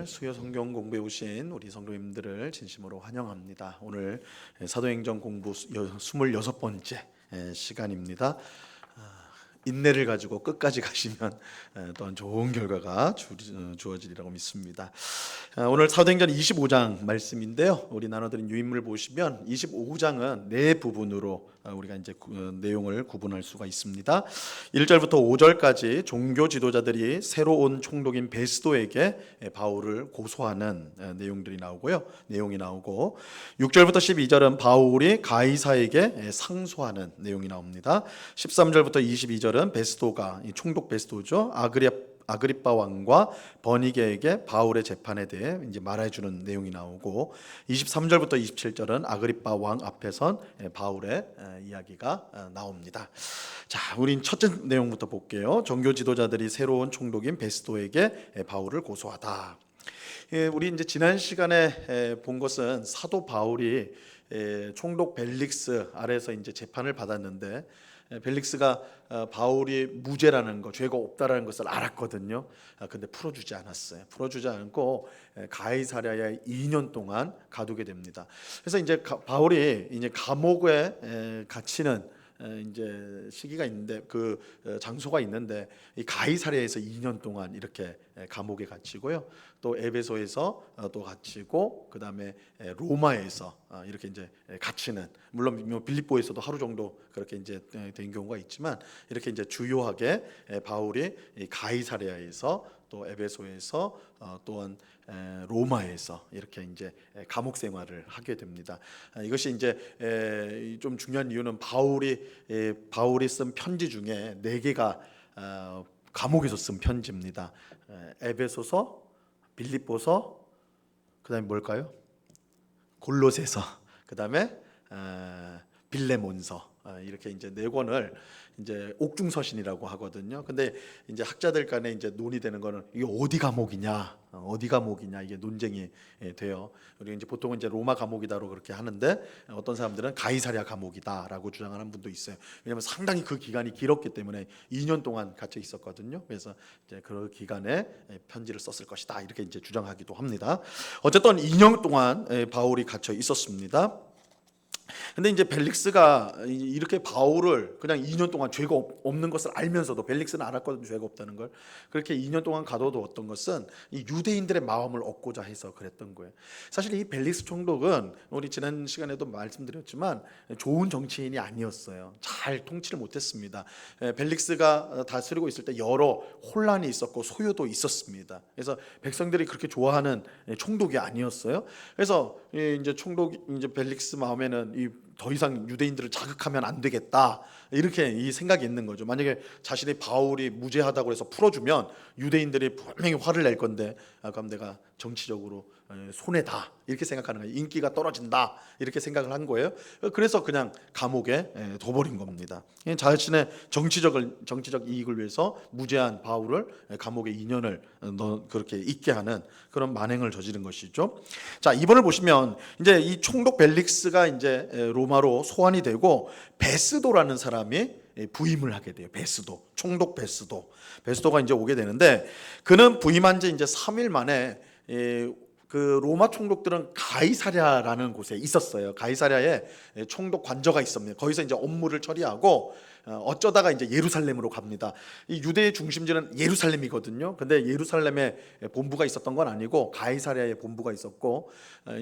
오늘 수요 성경 공부해 오신 우리 성도님들을 진심으로 환영합니다. 오늘 사도행전 공부 26번째 시간입니다. 인내를 가지고 끝까지 가시면 또한 좋은 결과가 주어지리라고 믿습니다. 오늘 사도행전 25장 말씀인데요. 우리 나눠드린 유인물을 보시면 25장은 네 부분으로 우리가 이제 내용을 구분할 수가 있습니다. 1절부터 5절까지 종교 지도자들이 새로 온 총독인 베스도에게 바울을 고소하는 내용이 나오고 6절부터 12절은 바울이 가이사에게 상소하는 내용이 나옵니다. 13절부터 22절은 베스도가 총독 베스도죠. 아그리빠 왕과 버니게에게 바울의 재판에 대해 이제 말해주는 내용이 나오고 23절부터 27절은 아그리빠 왕 앞에선 바울의 이야기가 나옵니다. 자, 우린 첫째 내용부터 볼게요. 종교 지도자들이 새로운 총독인 베스도에게 바울을 고소하다. 우리 이제 지난 시간에 본 것은 사도 바울이 총독 벨릭스 아래에서 이제 재판을 받았는데 벨릭스가 바울이 무죄라는 것, 죄가 없다라는 것을 알았거든요. 근데 풀어주지 않았어요. 풀어주지 않고 가이사랴에 2년 동안 가두게 됩니다. 그래서 이제 바울이 이제 감옥에 갇히는 이제 시기가 있는데 그 장소가 있는데 이 가이사랴에서 2년 동안 이렇게 감옥에 갇히고요. 또 에베소에서 또 갇히고 그다음에 로마에서 이렇게 이제 갇히는, 물론 빌립보에서도 하루 정도 그렇게 이제 된 경우가 있지만 이렇게 이제 주요하게 바울이 가이사랴에서 또 에베소에서 또한 로마에서 이렇게 이제 감옥 생활을 하게 됩니다. 이것이 이제 좀 중요한 이유는 바울이 쓴 편지 중에 4개가 감옥에서 쓴 편지입니다. 에베소서, 빌립보서, 그다음에 뭘까요? 골로새서, 그다음에 빌레몬서, 이렇게 이제 4권을 이제 옥중서신이라고 하거든요. 근데 이제 학자들 간에 이제 논의되는 거는 이게 어디 감옥이냐 이게 논쟁이 돼요. 우리 이제 보통은 이제 로마 감옥이다로 그렇게 하는데 어떤 사람들은 가이사랴 감옥이다라고 주장하는 분도 있어요. 왜냐하면 상당히 그 기간이 길었기 때문에 2년 동안 갇혀 있었거든요. 그래서 이제 그 기간에 편지를 썼을 것이다 이렇게 이제 주장하기도 합니다. 어쨌든 2년 동안 바울이 갇혀 있었습니다. 근데 이제 벨릭스가 이렇게 바울을 그냥 2년 동안 죄가 없는 것을 알면서도, 벨릭스는 알았거든요, 죄가 없다는 걸. 그렇게 2년 동안 가둬두었던 것은 이 유대인들의 마음을 얻고자 해서 그랬던 거예요. 사실 이 벨릭스 총독은 우리 지난 시간에도 말씀드렸지만 좋은 정치인이 아니었어요. 잘 통치를 못했습니다. 벨릭스가 다스리고 있을 때 여러 혼란이 있었고 소요도 있었습니다. 그래서 백성들이 그렇게 좋아하는 총독이 아니었어요. 그래서 이제 이제 벨릭스 마음에는 더 이상 유대인들을 자극하면 안 되겠다 이렇게 이 생각이 있는 거죠. 만약에 자신이 바울이 무죄하다고 해서 풀어주면 유대인들이 분명히 화를 낼 건데 그럼 내가 정치적으로 손해다 이렇게 생각하는 거예요. 인기가 떨어진다 이렇게 생각을 한 거예요. 그래서 그냥 감옥에 둬버린 겁니다. 자신의 정치적 이익을 위해서 무죄한 바울을 감옥에 2년을 그렇게 있게 하는 그런 만행을 저지른 것이죠. 자, 이번을 보시면 이제 이 총독 벨릭스가 이제 로마로 소환이 되고 베스도라는 사람이 부임을 하게 돼요. 베스도, 총독 베스도가 이제 오게 되는데 그는 부임한 지 이제 3일 만에 그 로마 총독들은 가이사랴라는 곳에 있었어요. 가이사랴에 총독 관저가 있습니다. 거기서 이제 업무를 처리하고 어쩌다가 이제 예루살렘으로 갑니다. 이 유대의 중심지는 예루살렘이거든요. 근데 예루살렘에 본부가 있었던 건 아니고 가이사랴에 본부가 있었고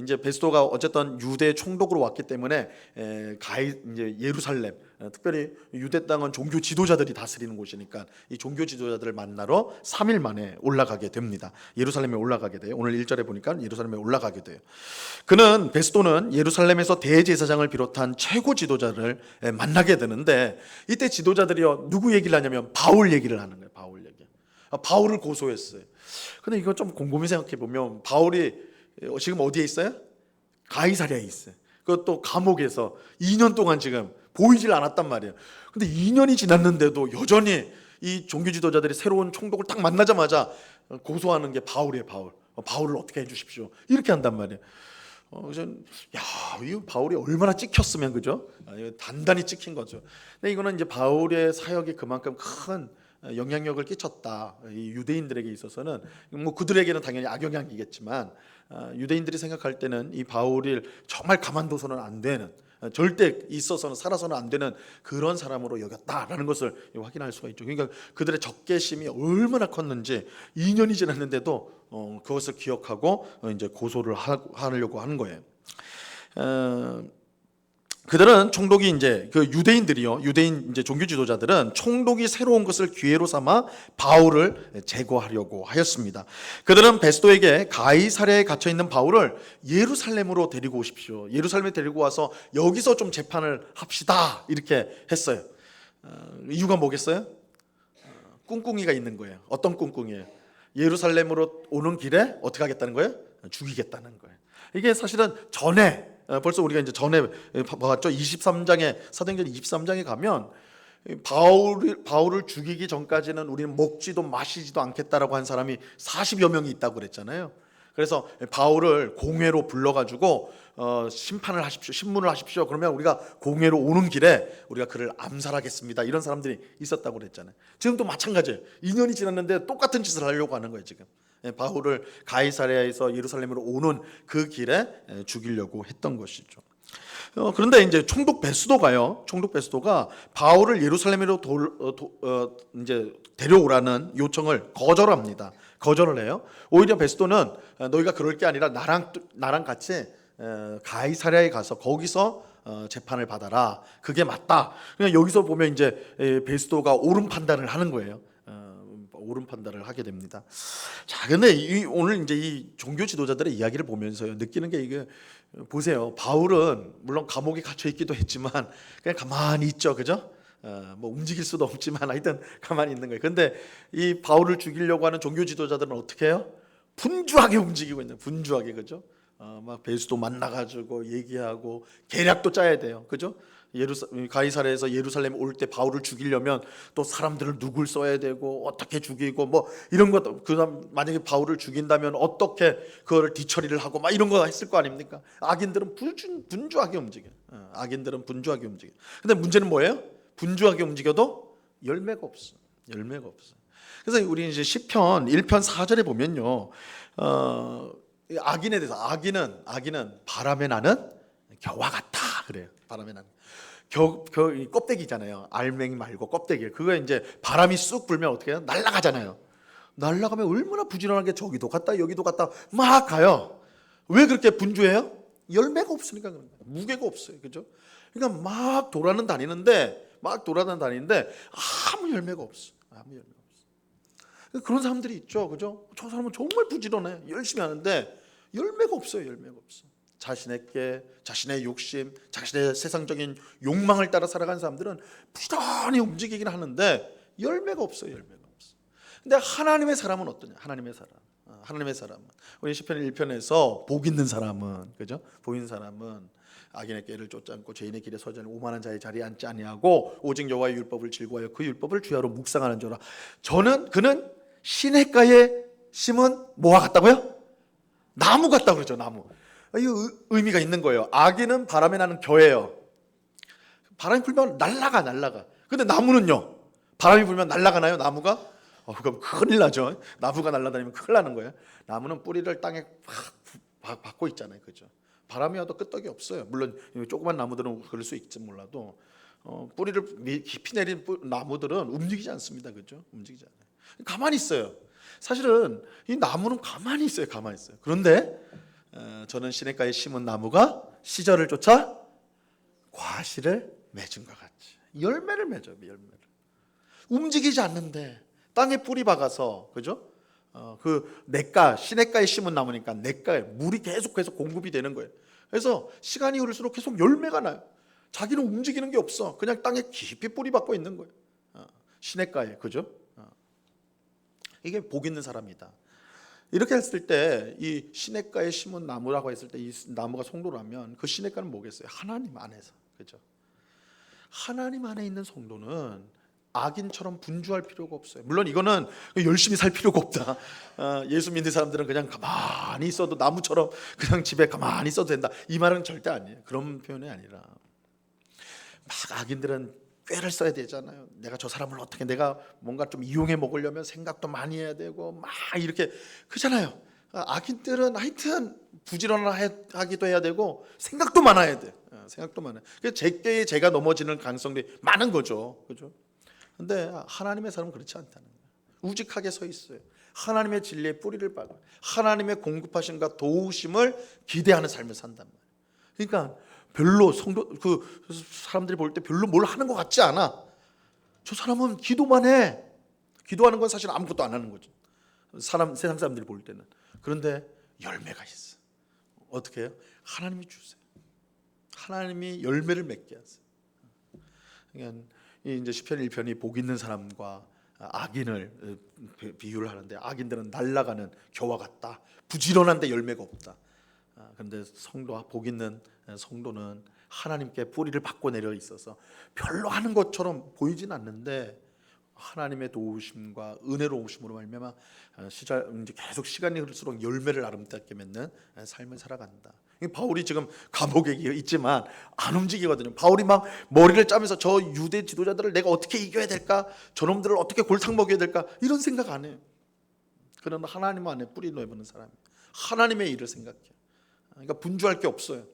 이제 베스도가 어쨌든 유대 총독으로 왔기 때문에 이제 예루살렘, 특별히 유대 땅은 종교 지도자들이 다스리는 곳이니까 이 종교 지도자들을 만나러 3일 만에 올라가게 됩니다. 예루살렘에 올라가게 돼요. 오늘 1절에 보니까 예루살렘에 올라가게 돼요. 베스도는 예루살렘에서 대제사장을 비롯한 최고 지도자를 만나게 되는데 이때 지도자들이요 누구 얘기를 하냐면 바울 얘기를 하는 거예요. 바울을 고소했어요. 근데 이거 좀 곰곰이 생각해 보면 바울이 지금 어디에 있어요? 가이사랴에 있어요. 그것도 감옥에서 2년 동안 지금 보이질 않았단 말이에요. 근데 2년이 지났는데도 여전히 이 종교 지도자들이 새로운 총독을 딱 만나자마자 고소하는 게 바울이에요. 바울을 어떻게 해주십시오 이렇게 한단 말이에요. 그래서 이 바울이 얼마나 찍혔으면, 그죠? 단단히 찍힌 거죠. 근데 이거는 이제 바울의 사역이 그만큼 큰 영향력을 끼쳤다. 이 유대인들에게 있어서는 뭐 그들에게는 당연히 악영향이겠지만 유대인들이 생각할 때는 이 바울을 정말 가만둬서는 안 되는, 절대 있어서는 살아서는 안 되는 그런 사람으로 여겼다라는 것을 확인할 수가 있죠. 그러니까 그들의 적개심이 얼마나 컸는지 2년이 지났는데도 그것을 기억하고 이제 고소를 하려고 하는 거예요. 그들은 총독이 이제 그 유대인들이요, 유대인 이제 종교 지도자들은 총독이 새로운 것을 기회로 삼아 바울을 제거하려고 하였습니다. 그들은 베스도에게 가이사랴에 갇혀 있는 바울을 예루살렘으로 데리고 오십시오. 예루살렘에 데리고 와서 여기서 좀 재판을 합시다 이렇게 했어요. 이유가 뭐겠어요? 꿍꿍이가 있는 거예요. 어떤 꿍꿍이에요? 예루살렘으로 오는 길에 어떻게 하겠다는 거예요? 죽이겠다는 거예요. 이게 사실은 전에 벌써 우리가 이제 전에 봤죠. 23장에 사도행전 23장에 가면 바울을 죽이기 전까지는 우리는 먹지도 마시지도 않겠다라고 한 사람이 40여 명이 있다고 그랬잖아요. 그래서 바울을 공회로 불러가지고 심판을 하십시오, 신문을 하십시오. 그러면 우리가 공회로 오는 길에 우리가 그를 암살하겠습니다. 이런 사람들이 있었다고 그랬잖아요. 지금도 마찬가지예요. 2년이 지났는데 똑같은 짓을 하려고 하는 거예요. 지금 바울을 가이사랴에서 예루살렘으로 오는 그 길에 죽이려고 했던 것이죠. 그런데 이제 총독 베스도가 바울을 예루살렘으로 이제 데려오라는 요청을 거절을 해요. 오히려 베스도는 너희가 그럴 게 아니라 나랑 같이 가이사랴에 가서 거기서 재판을 받아라. 그게 맞다. 그냥 여기서 보면 이제 베스도가 옳은 판단을 하는 거예요. 옳은 판단을 하게 됩니다. 자, 근데 오늘 이제 이 종교 지도자들의 이야기를 보면서요, 느끼는 게 이게 보세요. 바울은 물론 감옥에 갇혀 있기도 했지만 그냥 가만히 있죠, 그죠? 뭐 움직일 수도 없지만 하여튼 가만히 있는 거예요. 근데 이 바울을 죽이려고 하는 종교 지도자들은 어떻게 해요? 분주하게 움직이고 있는, 분주하게, 그죠? 막 베스도 만나가지고 얘기하고 계략도 짜야 돼요, 그죠? 가이사랴에서 예루살렘 올 때 바울을 죽이려면 또 사람들을 누굴 써야 되고 어떻게 죽이고 뭐 이런 것도, 그다음 만약에 바울을 죽인다면 어떻게 그거를 뒤처리를 하고 막 이런 거 했을 거 아닙니까? 악인들은 분주하게 움직여. 악인들은 분주하게 움직여. 근데 문제는 뭐예요? 분주하게 움직여도 열매가 없어. 열매가 없어. 그래서 우리 이제 시편 1편 4절에 보면요, 악인에 대해서 악인은 바람에 나는 겨와 같다 그래요. 바람에 나는 껍데기잖아요. 알맹이 말고 껍데기. 그거 이제 바람이 쑥 불면 어떻게 해요? 날아가잖아요. 날아가면 얼마나 부지런하게 저기도 갔다 여기도 갔다 막 가요. 왜 그렇게 분주해요? 열매가 없으니까 그런 거예요. 무게가 없어요, 그죠? 그러니까 막 돌아다니는데 아무 열매가 없어. 아무 열매가 없어. 그런 사람들이 있죠, 그죠? 저 사람은 정말 부지런해, 열심히 하는데 열매가 없어요. 열매가 없어. 자신의 깨, 자신의 욕심, 자신의 세상적인 욕망을 따라 살아가는 사람들은 부지런히 움직이긴 하는데 열매가 없어요. 열매가 없어. 근데 하나님의 사람은 어떠냐? 하나님의 사람은 우리 시편 1편에서 복 있는 사람은, 그죠? 복 있는 사람은 악인의 깨를 쫓지 않고 죄인의 길에 서지 않고 오만한 자의 자리에 앉지 아니하고 오직 여호와의 율법을 즐거워하여 그 율법을 주야로 묵상하는 자라. 그는 시냇가에 심은 뭐와 같다고요? 나무 같다고 그러죠. 나무. 이 의미가 있는 거예요. 악인은 바람에 나는 겨예요. 바람이 불면 날아가. 근데 나무는요, 바람이 불면 날아가나요? 나무가? 그럼 큰일 나죠. 나무가 날아다니면 큰일 나는 거예요. 나무는 뿌리를 땅에 팍 박고 있잖아요, 그죠? 바람이 와도 끄떡이 없어요. 물론 조그만 나무들은 그럴 수 있지 몰라도 뿌리를 깊이 내린 나무들은 움직이지 않습니다, 그죠? 움직이지 않아요. 가만히 있어요. 사실은 이 나무는 가만히 있어요. 그런데 저는 시냇가에 심은 나무가 시절을 쫓아 과실을 맺은 것 같이 열매를 맺어요. 열매를. 움직이지 않는데 땅에 뿌리 박아서, 그죠? 시냇가에 심은 나무니까 냇가에 물이 계속해서 공급이 되는 거예요. 그래서 시간이 흐를수록 계속 열매가 나요. 자기는 움직이는 게 없어. 그냥 땅에 깊이 뿌리 박고 있는 거예요. 시냇가에, 그죠? 이게 복 있는 사람이다. 이렇게 했을 때 이 시냇가에 심은 나무라고 했을 때 이 나무가 성도라면 그 시냇가는 뭐겠어요? 하나님 안에서, 그죠? 하나님 안에 있는 성도는 악인처럼 분주할 필요가 없어요. 물론 이거는 열심히 살 필요가 없다. 예수 믿는 사람들은 그냥 가만히 있어도 나무처럼 그냥 집에 가만히 있어도 된다. 이 말은 절대 아니에요. 그런 표현이 아니라 막 악인들은 꾀를 써야 되잖아요. 내가 저 사람을 어떻게 내가 뭔가 좀 이용해 먹으려면 생각도 많이 해야 되고 막 이렇게 그잖아요. 악인들은 하여튼 부지런하기도 해야 되고 생각도 많아야 돼. 생각도 많아요. 그래서 제 꾀에 제가 넘어지는 가능성들이 많은 거죠. 그죠? 근데 하나님의 사람은 그렇지 않다는 거예요. 우직하게 서 있어요. 하나님의 진리에 뿌리를 박아 하나님의 공급하심과 도우심을 기대하는 삶을 산단 말이에요. 그러니까 별로 성도 그 사람들이 볼 때 별로 뭘 하는 것 같지 않아. 저 사람은 기도만 해. 기도하는 건 사실 아무것도 안 하는 거죠. 세상 사람들이 볼 때는. 그런데 열매가 있어. 어떻게 해요? 하나님이 주세요. 하나님이 열매를 맺게 하세요. 그러니까 이제 시편 1편이 복 있는 사람과 악인을 비유를 하는데, 악인들은 날아가는 겨와 같다. 부지런한데 열매가 없다. 그런데 성도와 복 있는 성도는 하나님께 뿌리를 받고 내려 있어서 별로 하는 것처럼 보이진 않는데 하나님의 도우심과 은혜로우심으로 말미암아 이제 계속 시간이 흐를수록 열매를 아름답게 맺는 삶을 살아간다. 바울이 지금 감옥에 있지만 안 움직이거든요. 바울이 막 머리를 짜면서 저 유대 지도자들을 내가 어떻게 이겨야 될까, 저놈들을 어떻게 골탕 먹여야 될까, 이런 생각 안 해요. 그는 하나님 안에 뿌리 놓여보는 사람이에요. 하나님의 일을 생각해요. 그러니까 분주할 게 없어요.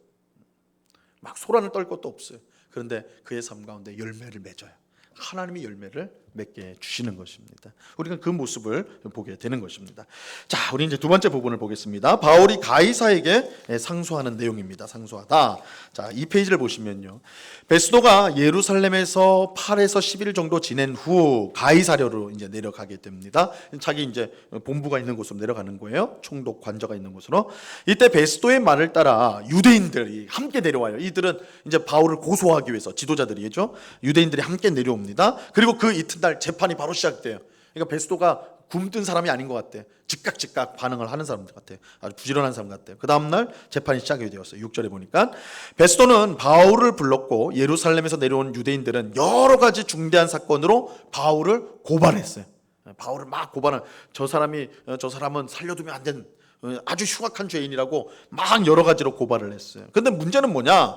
막 소란을 떨 것도 없어요. 그런데 그의 삶 가운데 열매를 맺어요. 하나님이 열매를 맺게 주시는 것입니다. 우리가 그 모습을 보게 되는 것입니다. 자, 우리 이제 두 번째 부분을 보겠습니다. 바울이 가이사에게 상소하는 내용입니다. 상소하다. 자, 이 페이지를 보시면요. 베스도가 예루살렘에서 8에서 10일 정도 지낸 후 가이사랴로 이제 내려가게 됩니다. 자기 이제 본부가 있는 곳으로 내려가는 거예요. 총독 관저가 있는 곳으로. 이때 베스도의 말을 따라 유대인들이 함께 내려와요. 이들은 이제 바울을 고소하기 위해서 지도자들이죠. 유대인들이 함께 내려옵니다. 그리고 그 이튿날 재판이 바로 시작돼요. 그러니까 베스도가 굼뜬 사람이 아닌 것 같아. 즉각 반응을 하는 사람 같아요. 아주 부지런한 사람 같아요. 그 다음날 재판이 시작이 되었어요. 6절에 보니까 베스도는 바울을 불렀고 예루살렘에서 내려온 유대인들은 여러 가지 중대한 사건으로 바울을 고발했어요. 바울을 막 고발한, 저 사람은 살려두면 안 되는 아주 흉악한 죄인이라고 막 여러 가지로 고발을 했어요. 근데 문제는 뭐냐?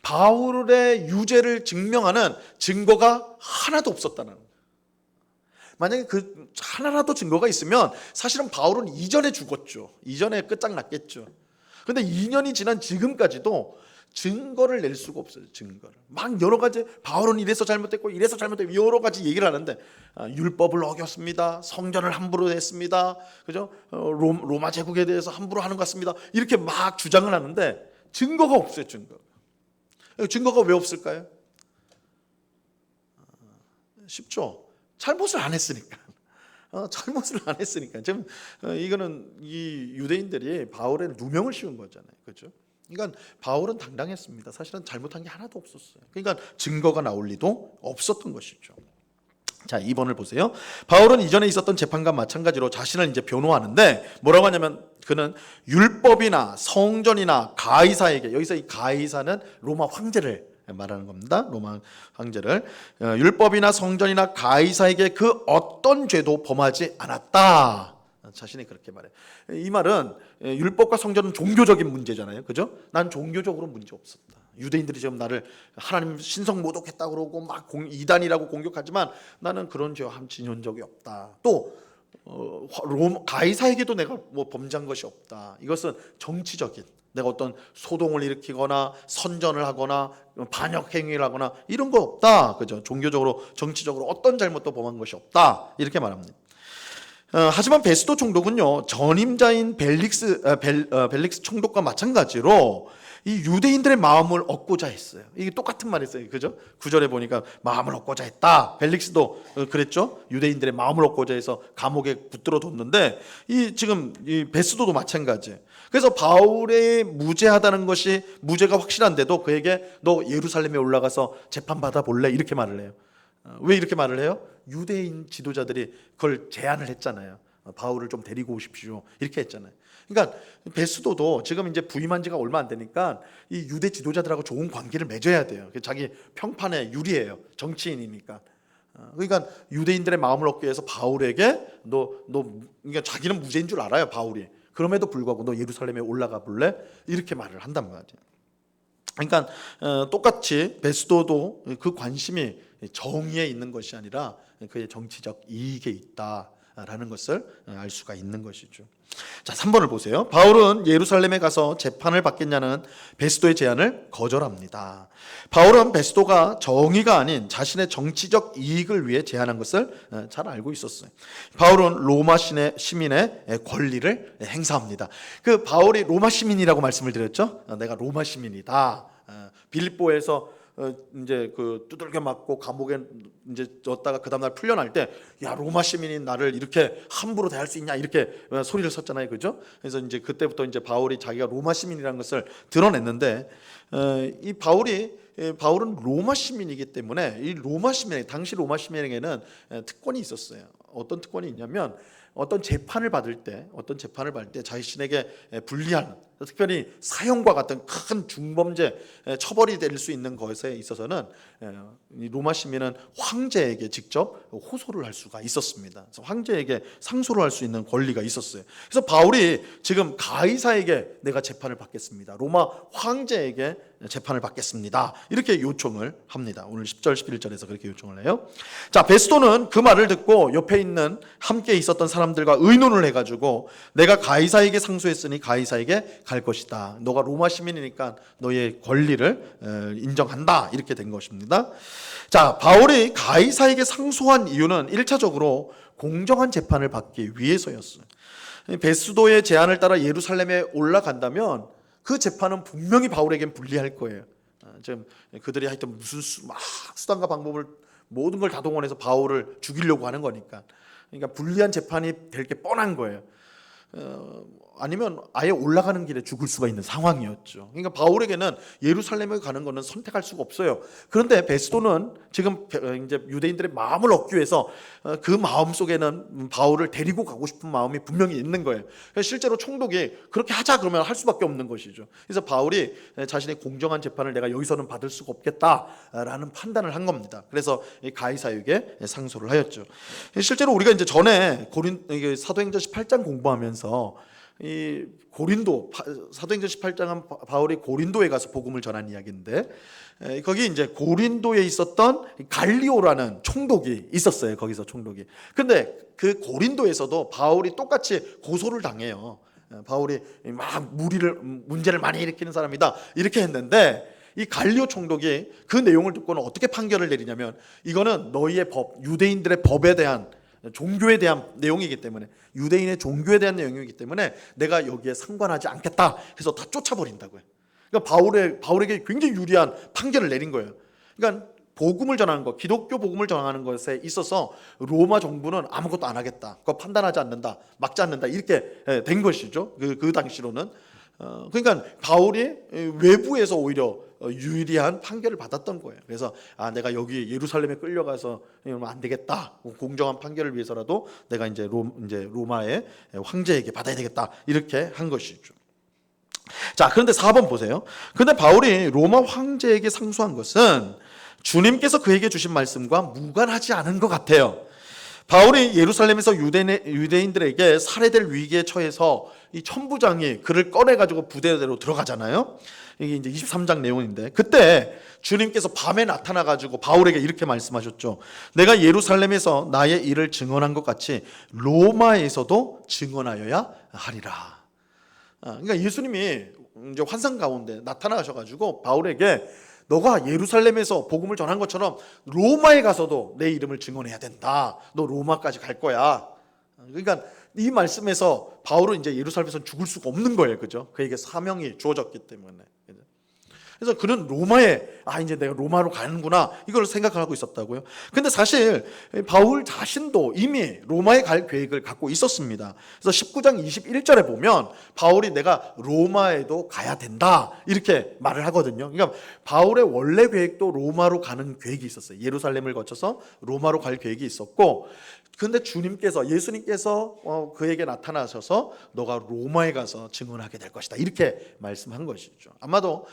바울의 유죄를 증명하는 증거가 하나도 없었다는 거예요. 만약에 그 하나라도 증거가 있으면 사실은 바울은 이전에 죽었죠. 이전에 끝장났겠죠. 근데 2년이 지난 지금까지도 증거를 낼 수가 없어요. 증거를 막 여러 가지, 바울은 이래서 잘못됐고 이래서 잘못됐고 여러 가지 얘기를 하는데 율법을 어겼습니다. 성전을 함부로 했습니다. 그죠? 로마 제국에 대해서 함부로 하는 것 같습니다. 이렇게 막 주장을 하는데 증거가 없어요. 증거가 왜 없을까요? 쉽죠. 잘못을 안 했으니까. 잘못을 안 했으니까. 지금 이거는 이 유대인들이 바울의 누명을 씌운 거잖아요. 그렇죠? 그러니까 바울은 당당했습니다. 사실은 잘못한 게 하나도 없었어요. 그러니까 증거가 나올 리도 없었던 것이죠. 자, 2번을 보세요. 바울은 이전에 있었던 재판과 마찬가지로 자신을 이제 변호하는데 뭐라고 하냐면, 그는 율법이나 성전이나 가이사에게, 여기서 이 가이사는 로마 황제를 말하는 겁니다. 로마 황제를, 율법이나 성전이나 가이사에게 그 어떤 죄도 범하지 않았다. 자신이 그렇게 말해요. 이 말은 율법과 성전은 종교적인 문제잖아요. 그죠? 난 종교적으로 문제 없었다. 유대인들이 지금 나를 하나님 신성 모독했다 그러고 막 이단이라고 공격하지만 나는 그런 죄와 함지한 적이 없다. 또 가이사에게도 내가 뭐 범죄한 것이 없다. 이것은 정치적인, 내가 어떤 소동을 일으키거나 선전을 하거나 반역 행위를 하거나 이런 거 없다. 그죠? 종교적으로, 정치적으로 어떤 잘못도 범한 것이 없다. 이렇게 말합니다. 하지만 베스도 총독은요, 전임자인 벨릭스 총독과 마찬가지로 이 유대인들의 마음을 얻고자 했어요. 이게 똑같은 말이었어요. 그죠? 9절에 보니까 마음을 얻고자 했다. 벨릭스도 그랬죠. 유대인들의 마음을 얻고자 해서 감옥에 붙들어 뒀는데 지금 이 베스도도 마찬가지예요. 그래서 바울의 무죄하다는 것이, 무죄가 확실한데도 그에게 너 예루살렘에 올라가서 재판 받아 볼래? 이렇게 말을 해요. 왜 이렇게 말을 해요? 유대인 지도자들이 그걸 제안을 했잖아요. 바울을 좀 데리고 오십시오. 이렇게 했잖아요. 그러니까 베스도도 지금 이제 부임한 지가 얼마 안 되니까 이 유대 지도자들하고 좋은 관계를 맺어야 돼요. 자기 평판에 유리해요. 정치인이니까. 그러니까 유대인들의 마음을 얻기 위해서 바울에게 그러니까 자기는 무죄인 줄 알아요. 바울이. 그럼에도 불구하고 너 예루살렘에 올라가 볼래? 이렇게 말을 한단 말이에요. 그러니까 똑같이 베스도도 그 관심이 정의에 있는 것이 아니라 그의 정치적 이익에 있다라는 것을 알 수가 있는 것이죠. 자, 3번을 보세요. 바울은 예루살렘에 가서 재판을 받겠냐는 베스도의 제안을 거절합니다. 바울은 베스도가 정의가 아닌 자신의 정치적 이익을 위해 제안한 것을 잘 알고 있었어요. 바울은 로마 시민의 권리를 행사합니다. 그 바울이 로마 시민이라고 말씀을 드렸죠. 내가 로마 시민이다. 빌립보에서 이제 그 두들겨 맞고 감옥에 이제 졌다가 그 다음날 풀려날 때, 야, 로마 시민인 나를 이렇게 함부로 대할 수 있냐, 이렇게 소리를 쳤잖아요, 그죠? 그래서 이제 그때부터 이제 바울이 자기가 로마 시민이라는 것을 드러냈는데, 이 바울은 로마 시민이기 때문에 이 로마 시민, 당시 로마 시민에게는 특권이 있었어요. 어떤 특권이 있냐면, 어떤 재판을 받을 때 자신에게 불리한, 특별히 사형과 같은 큰 중범죄 처벌이 될 수 있는 것에 있어서는 로마 시민은 황제에게 직접 호소를 할 수가 있었습니다. 그래서 황제에게 상소를 할 수 있는 권리가 있었어요. 그래서 바울이 지금 가이사에게 내가 재판을 받겠습니다, 로마 황제에게 재판을 받겠습니다, 이렇게 요청을 합니다. 오늘 10절 11절에서 그렇게 요청을 해요. 자, 베스도는 그 말을 듣고 옆에 있는 함께 있었던 사람들과 의논을 해가지고, 내가 가이사에게 상소했으니 가이사에게 갈 것이다, 너가 로마 시민이니까 너의 권리를 인정한다, 이렇게 된 것입니다. 자, 바울이 가이사에게 상소한 이유는 1차적으로 공정한 재판을 받기 위해서였어요. 베스도의 제안을 따라 예루살렘에 올라간다면 그 재판은 분명히 바울에겐 불리할 거예요. 지금 그들이 하여튼 무슨 수단과 방법을 모든 걸 다 동원해서 바울을 죽이려고 하는 거니까, 그러니까 불리한 재판이 될 게 뻔한 거예요. 아니면 아예 올라가는 길에 죽을 수가 있는 상황이었죠. 그러니까 바울에게는 예루살렘에 가는 것은 선택할 수가 없어요. 그런데 베스도는 지금 이제 유대인들의 마음을 얻기 위해서 그 마음 속에는 바울을 데리고 가고 싶은 마음이 분명히 있는 거예요. 실제로 총독이 그렇게 하자 그러면 할 수밖에 없는 것이죠. 그래서 바울이 자신의 공정한 재판을 내가 여기서는 받을 수가 없겠다라는 판단을 한 겁니다. 그래서 가이사에게 상소를 하였죠. 실제로 우리가 이제 전에 사도행전 18장 공부하면서 이 사도행전 18장은 바울이 고린도에 가서 복음을 전한 이야기인데, 거기 이제 고린도에 있었던 갈리오라는 총독이 있었어요. 거기서 총독이. 근데 그 고린도에서도 바울이 똑같이 고소를 당해요. 바울이 막 문제를 많이 일으키는 사람이다, 이렇게 했는데, 이 갈리오 총독이 그 내용을 듣고는 어떻게 판결을 내리냐면, 이거는 너희의 법, 유대인들의 법에 대한, 종교에 대한 내용이기 때문에, 유대인의 종교에 대한 내용이기 때문에 내가 여기에 상관하지 않겠다 해서 다 쫓아버린다고요. 그러니까 바울에게 굉장히 유리한 판결을 내린 거예요. 그러니까 복음을 전하는 것, 기독교 복음을 전하는 것에 있어서 로마 정부는 아무것도 안 하겠다, 그거 판단하지 않는다, 막지 않는다, 이렇게 된 것이죠. 그 당시로는. 그러니까 바울이 외부에서 오히려 유리한 판결을 받았던 거예요. 그래서 내가 여기 예루살렘에 끌려가서 이러면 안 되겠다, 공정한 판결을 위해서라도 내가 이제 로마의 황제에게 받아야 되겠다, 이렇게 한 것이죠. 자, 그런데 4번 보세요. 근데 바울이 로마 황제에게 상소한 것은 주님께서 그에게 주신 말씀과 무관하지 않은 것 같아요. 바울이 예루살렘에서 유대인들에게 살해될 위기에 처해서 이 천부장이 그를 꺼내가지고 부대대로 들어가잖아요. 이게 이제 23장 내용인데, 그때 주님께서 밤에 나타나가지고 바울에게 이렇게 말씀하셨죠. 내가 예루살렘에서 나의 일을 증언한 것 같이 로마에서도 증언하여야 하리라. 그러니까 예수님이 이제 환상 가운데 나타나셔가지고 바울에게, 너가 예루살렘에서 복음을 전한 것처럼 로마에 가서도 내 이름을 증언해야 된다, 너 로마까지 갈 거야. 그러니까 이 말씀에서 바울은 이제 예루살렘에서 죽을 수가 없는 거예요, 그죠? 그에게 사명이 주어졌기 때문에. 그래서 그는 로마에, 이제 내가 로마로 가는구나, 이걸 생각하고 있었다고요. 근데 사실 바울 자신도 이미 로마에 갈 계획을 갖고 있었습니다. 그래서 19장 21절에 보면 바울이 내가 로마에도 가야 된다, 이렇게 말을 하거든요. 그러니까 바울의 원래 계획도 로마로 가는 계획이 있었어요. 예루살렘을 거쳐서 로마로 갈 계획이 있었고, 근데 예수님께서 그에게 나타나셔서 너가 로마에 가서 증언하게 될 것이다, 이렇게 말씀한 것이죠. 아마도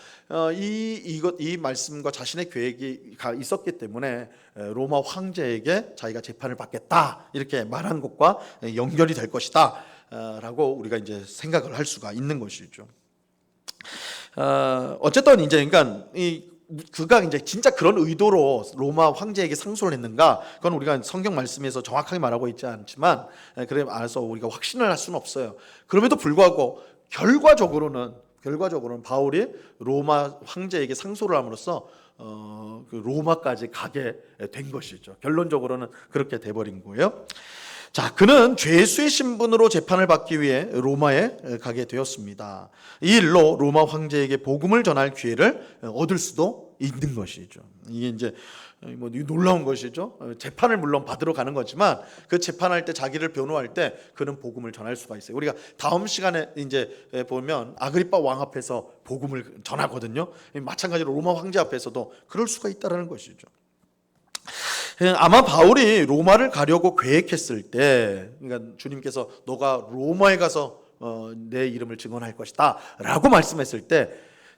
이 말씀과 자신의 계획이 있었기 때문에 로마 황제에게 자기가 재판을 받겠다, 이렇게 말한 것과 연결이 될 것이다 라고 우리가 이제 생각을 할 수가 있는 것이죠. 어쨌든 이제 그러니까 그가 이제 진짜 그런 의도로 로마 황제에게 상소를 했는가? 그건 우리가 성경 말씀에서 정확하게 말하고 있지 않지만 그래 알아서 우리가 확신을 할 수는 없어요. 그럼에도 불구하고 결과적으로는 바울이 로마 황제에게 상소를 함으로써 그 로마까지 가게 된 것이죠. 결론적으로는 그렇게 돼버린 거예요. 자, 그는 죄수의 신분으로 재판을 받기 위해 로마에 가게 되었습니다. 이 일로 로마 황제에게 복음을 전할 기회를 얻을 수도 있는 것이죠. 이게 이제 뭐 놀라운 것이죠. 재판을 물론 받으러 가는 거지만 그 재판할 때 자기를 변호할 때 그는 복음을 전할 수가 있어요. 우리가 다음 시간에 이제 보면 아그리빠 왕 앞에서 복음을 전하거든요. 마찬가지로 로마 황제 앞에서도 그럴 수가 있다라는 것이죠. 아마 바울이 로마를 가려고 계획했을 때, 그러니까 주님께서 너가 로마에 가서 내 이름을 증언할 것이다 라고 말씀했을 때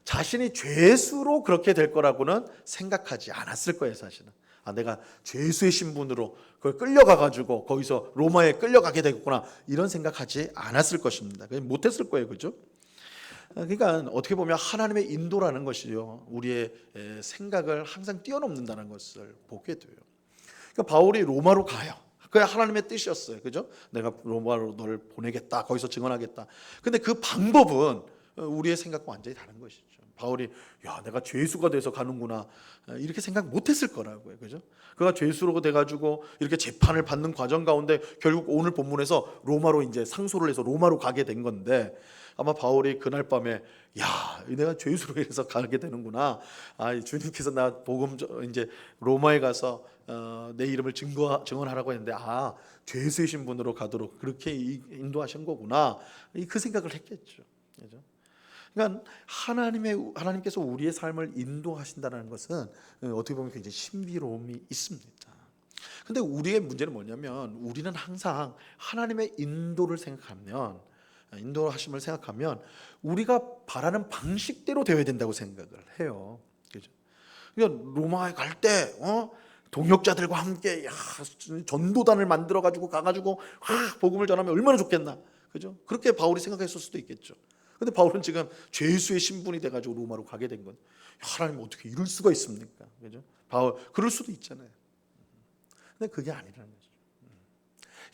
자신이 죄수로 그렇게 될 거라고는 생각하지 않았을 거예요. 사실은 내가 죄수의 신분으로 그걸 끌려가가지고 거기서 로마에 끌려가게 되겠구나 이런 생각하지 않았을 것입니다. 못했을 거예요. 그죠? 그러니까 어떻게 보면 하나님의 인도라는 것이요, 우리의 생각을 항상 뛰어넘는다는 것을 보게 돼요. 그러니까 바울이 로마로 가요. 그게 하나님의 뜻이었어요. 그죠? 내가 로마로 너를 보내겠다. 거기서 증언하겠다. 근데 그 방법은 우리의 생각과 완전히 다른 것이죠. 바울이 내가 죄수가 돼서 가는구나 이렇게 생각 못했을 거라고요. 그죠? 그가 죄수로 돼가지고 이렇게 재판을 받는 과정 가운데 결국 오늘 본문에서 로마로 이제 상소를 해서 로마로 가게 된 건데, 아마 바울이 그날 밤에 내가 죄수로 해서 가게 되는구나. 주님께서 나 복음 이제 로마에 가서 내 이름을 증언하라고 했는데 죄수의 신분으로 가도록 그렇게 인도하신 거구나. 그 생각을 했겠죠. 그죠? 그러니까 하나님께서 우리의 삶을 인도하신다는 것은 어떻게 보면 굉장히 신비로움이 있습니다. 근데 우리의 문제는 뭐냐면 우리는 항상 하나님의 인도하심을 생각하면 우리가 바라는 방식대로 되어야 된다고 생각을 해요. 그죠? 그러니까 로마에 갈 때 동역자들과 함께 전도단을 만들어 가지고 가가지고 복음을 전하면 얼마나 좋겠나. 그죠? 그렇게 바울이 생각했을 수도 있겠죠. 근데 바울은 지금 죄수의 신분이 돼가지고 로마로 가게 된 건 하나님 어떻게 이럴 수가 있습니까? 그죠? 바울 그럴 수도 있잖아요. 근데 그게 아니라는 거죠.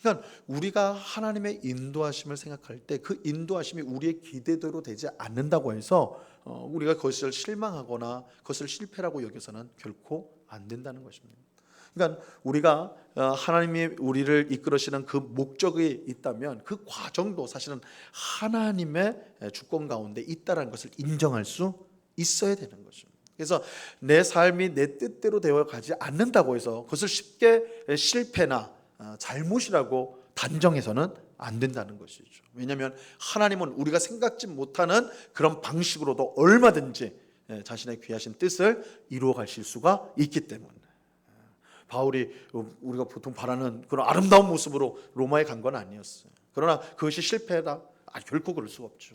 그러니까 우리가 하나님의 인도하심을 생각할 때 그 인도하심이 우리의 기대대로 되지 않는다고 해서 우리가 그것을 실망하거나 그것을 실패라고 여겨서는 결코 안 된다는 것입니다. 그러니까 우리가 하나님이 우리를 이끌으시는 그 목적이 있다면 그 과정도 사실은 하나님의 주권 가운데 있다는 것을 인정할 수 있어야 되는 것입니다. 그래서 내 삶이 내 뜻대로 되어 가지 않는다고 해서 그것을 쉽게 실패나 잘못이라고 단정해서는 안 된다는 것이죠. 왜냐하면 하나님은 우리가 생각지 못하는 그런 방식으로도 얼마든지 자신의 귀하신 뜻을 이루어 가실 수가 있기 때문에 바울이 우리가 보통 바라는 그런 아름다운 모습으로 로마에 간 건 아니었어요. 그러나 그것이 실패다? 결코 그럴 수가 없죠.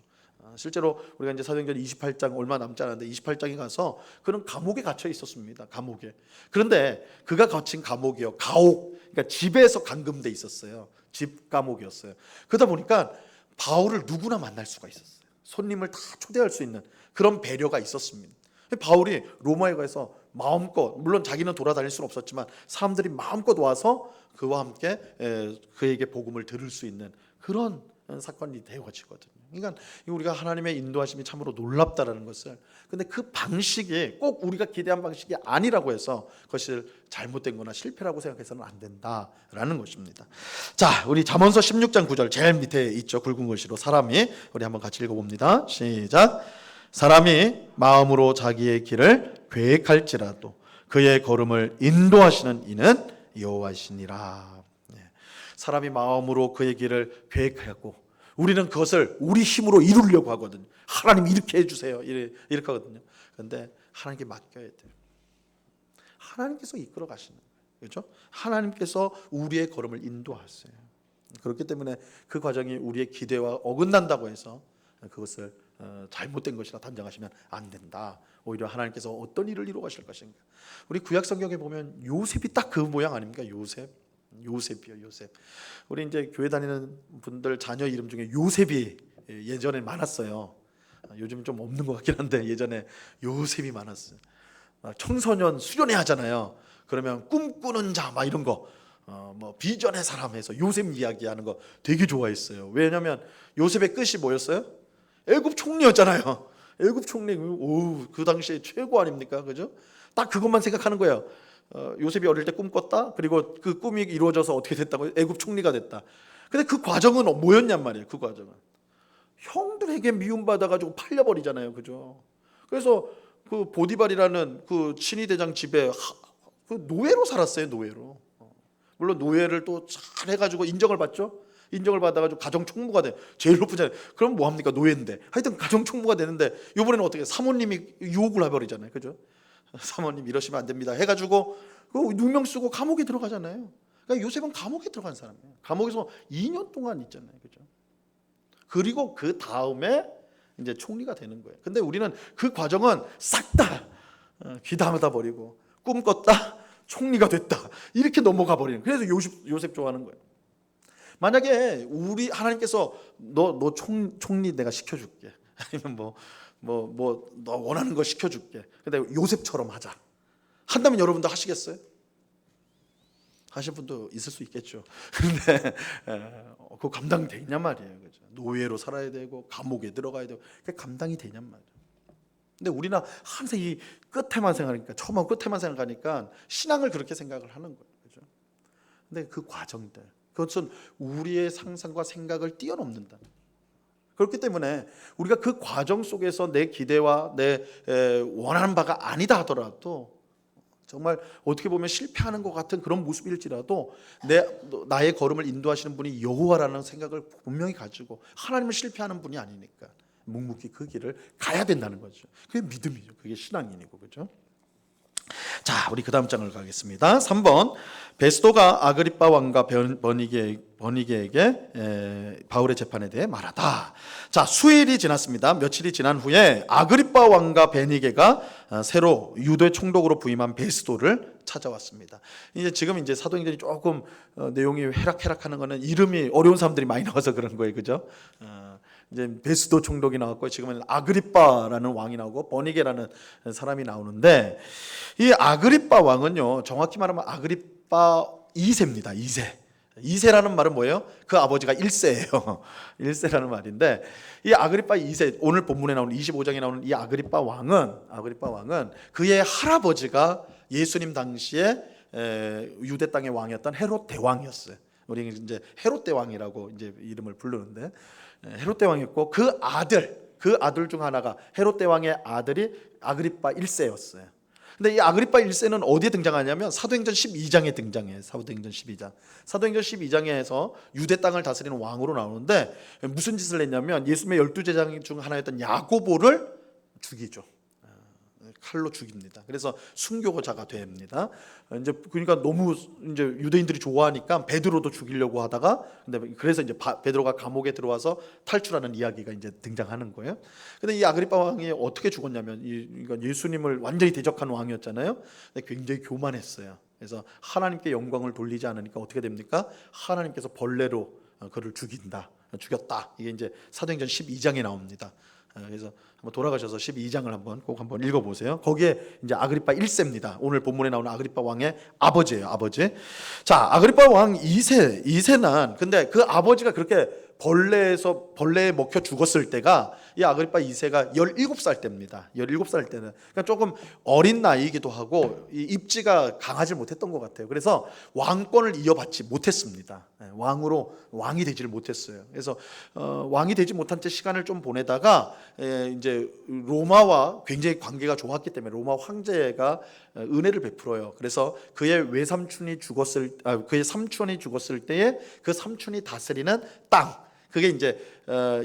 실제로 우리가 이제 사도행전 28장 얼마 남지 않았는데 28장에 가서 그는 감옥에 갇혀 있었습니다. 감옥에. 그런데 그가 갇힌 감옥이요, 가옥, 그러니까 집에서 감금돼 있었어요. 집 감옥이었어요. 그러다 보니까 바울을 누구나 만날 수가 있었어요. 손님을 다 초대할 수 있는 그런 배려가 있었습니다. 바울이 로마에 가서 마음껏, 물론 자기는 돌아다닐 수는 없었지만 사람들이 마음껏 와서 그와 함께 그에게 복음을 들을 수 있는 그런 사건이 되어지거든요. 그러니까 우리가 하나님의 인도하심이 참으로 놀랍다라는 것을, 근데 그 방식이 꼭 우리가 기대한 방식이 아니라고 해서 그것을 잘못된 거나 실패라고 생각해서는 안 된다라는 것입니다. 자, 우리 잠언서 16장 9절 제일 밑에 있죠. 굵은 글씨로 사람이, 우리 한번 같이 읽어봅니다. 시작. 사람이 마음으로 자기의 길을 계획할지라도 그의 걸음을 인도하시는 이는 여호와시니라. 사람이 마음으로 그의 길을 계획하고 우리는 그것을 우리 힘으로 이루려고 하거든요. 하나님 이렇게 해주세요. 이렇게 하거든요. 그런데 하나님께 맡겨야 돼요. 하나님께서 이끌어 가시는 거예요. 그렇죠? 하나님께서 우리의 걸음을 인도하세요. 그렇기 때문에 그 과정이 우리의 기대와 어긋난다고 해서 그것을 잘못된 것이라 단정하시면 안 된다. 오히려 하나님께서 어떤 일을 이루어 가실 것인가. 우리 구약 성경에 보면 요셉이 딱 그 모양 아닙니까? 요셉이요, 요셉. 우리 이제 교회 다니는 분들 자녀 이름 중에 요셉이 예전에 많았어요. 요즘 좀 없는 것 같긴 한데 예전에 요셉이 많았어요. 청소년 수련회 하잖아요. 그러면 꿈꾸는 자 막 이런 거, 뭐 비전의 사람 해서 요셉 이야기하는 거 되게 좋아했어요. 왜냐하면 요셉의 끝이 뭐였어요? 애굽 총리였잖아요. 애굽 총리, 그 당시에 최고 아닙니까, 그죠? 딱 그것만 생각하는 거예요. 요셉이 어릴 때 꿈꿨다. 그리고 그 꿈이 이루어져서 어떻게 됐다고? 애굽 총리가 됐다. 근데 그 과정은 뭐였냔 말이에요. 그 과정은 형들에게 미움받아가지고 팔려버리잖아요, 그죠? 그래서 그 보디발이라는 그 친위 대장 집에 그 노예로 살았어요, 노예로. 물론 노예를 또 잘 해가지고 인정을 받죠. 인정을 받아가지고 가정 총무가 돼. 제일 높은 자리. 그럼 뭐 합니까? 노예인데. 하여튼 가정 총무가 되는데 이번에는 어떻게 사모님이 유혹을 해버리잖아요, 그죠? 사모님 이러시면 안 됩니다. 해가지고 그 누명 쓰고 감옥에 들어가잖아요. 그러니까 요셉은 감옥에 들어간 사람이에요. 감옥에서 2년 동안 있잖아요, 그죠? 그리고 그 다음에 이제 총리가 되는 거예요. 근데 우리는 그 과정은 싹 다 귀담아다 버리고 꿈꿨다, 총리가 됐다 이렇게 넘어가 버리는. 그래서 요셉 좋아하는 거예요. 만약에 우리 하나님께서 너 총리 내가 시켜줄게, 아니면 너 원하는 거 시켜줄게. 근데 요셉처럼 하자. 한다면 여러분도 하시겠어요? 하실 분도 있을 수 있겠죠. 근데 그거 감당이 되냐 말이에요, 그죠? 노예로 살아야 되고 감옥에 들어가야 되고 그게 감당이 되냐 말이에요. 근데 우리는 항상 이 끝에만 생각하니까, 처음하고 끝에만 생각하니까 신앙을 그렇게 생각을 하는 거예요, 그죠? 근데 그 과정들, 그것은 우리의 상상과 생각을 뛰어넘는다. 그렇기 때문에 우리가 그 과정 속에서 내 기대와 내 원하는 바가 아니다 하더라도, 정말 어떻게 보면 실패하는 것 같은 그런 모습일지라도 나의 걸음을 인도하시는 분이 여호와라는 생각을 분명히 가지고, 하나님은 실패하는 분이 아니니까 묵묵히 그 길을 가야 된다는 거죠. 그게 믿음이죠. 그게 신앙인이고, 그죠? 자, 우리 그 다음 장을 가겠습니다. 3번, 베스도가 아그리빠 왕과 버니게에게 바울의 재판에 대해 말하다. 자, 수일이 지났습니다. 며칠이 지난 후에 아그리빠 왕과 베니게가 새로 유대 총독으로 부임한 베스도를 찾아왔습니다. 지금 사도행전이 조금 내용이 회락하는 거는 이름이 어려운 사람들이 많이 나와서 그런 거예요, 그죠? 이제 베스도 총독이 나왔고, 지금은 아그리빠라는 왕이 나오고 버니게라는 사람이 나오는데, 이 아그리빠 왕은요, 정확히 말하면 아그리빠 2세입니다. 2세라는 말은 뭐예요? 그 아버지가 1세예요. 1세라는 말인데, 이 아그리빠 2세, 오늘 본문에 나오는 25장에 나오는 이 아그리빠 왕은 그의 할아버지가 예수님 당시에 유대 땅의 왕이었던 헤롯 대왕이었어요. 우리 이제 헤롯 대왕이라고 이제 이름을 부르는데, 헤롯 대왕이었고, 그 아들 중 하나가, 헤롯 대왕의 아들이 아그리빠 1세였어요. 근데 이 아그리빠 1세는 어디에 등장하냐면 사도행전 12장에 등장해요. 사도행전 12장. 사도행전 12장에서 유대 땅을 다스리는 왕으로 나오는데, 무슨 짓을 했냐면 예수님의 12제자 중 하나였던 야고보를 죽이죠. 칼로 죽입니다. 그래서 순교자가 됩니다. 그러니까 너무 유대인들이 좋아하니까 베드로도 죽이려고 하다가, 근데 그래서 베드로가 감옥에 들어와서 탈출하는 이야기가 등장하는 거예요. 근데 이 아그리빠 왕이 어떻게 죽었냐면, 그러니까 예수님을 완전히 대적한 왕이었잖아요. 근데 굉장히 교만했어요. 그래서 하나님께 영광을 돌리지 않으니까 어떻게 됩니까? 하나님께서 벌레로 그를 죽였다. 이게 사도행전 12장에 나옵니다. 그래서 한번 돌아가셔서 12장을 꼭 한번 읽어보세요. 거기에 아그리빠 1세입니다. 오늘 본문에 나오는 아그리빠 왕의 아버지예요, 아버지. 자, 아그리빠 왕 2세는 근데 그 아버지가 그렇게 벌레에 먹혀 죽었을 때가, 이 아그리빠 2세가 17살 때입니다. 17살 때는 그러니까 조금 어린 나이이기도 하고 이 입지가 강하지 못했던 것 같아요. 그래서 왕권을 이어받지 못했습니다. 왕이 되지를 못했어요. 그래서 왕이 되지 못한 채 시간을 좀 보내다가 이제 로마와 굉장히 관계가 좋았기 때문에 로마 황제가 은혜를 베풀어요. 그래서 그의 삼촌이 죽었을 때에 그 삼촌이 다스리는 땅, 그게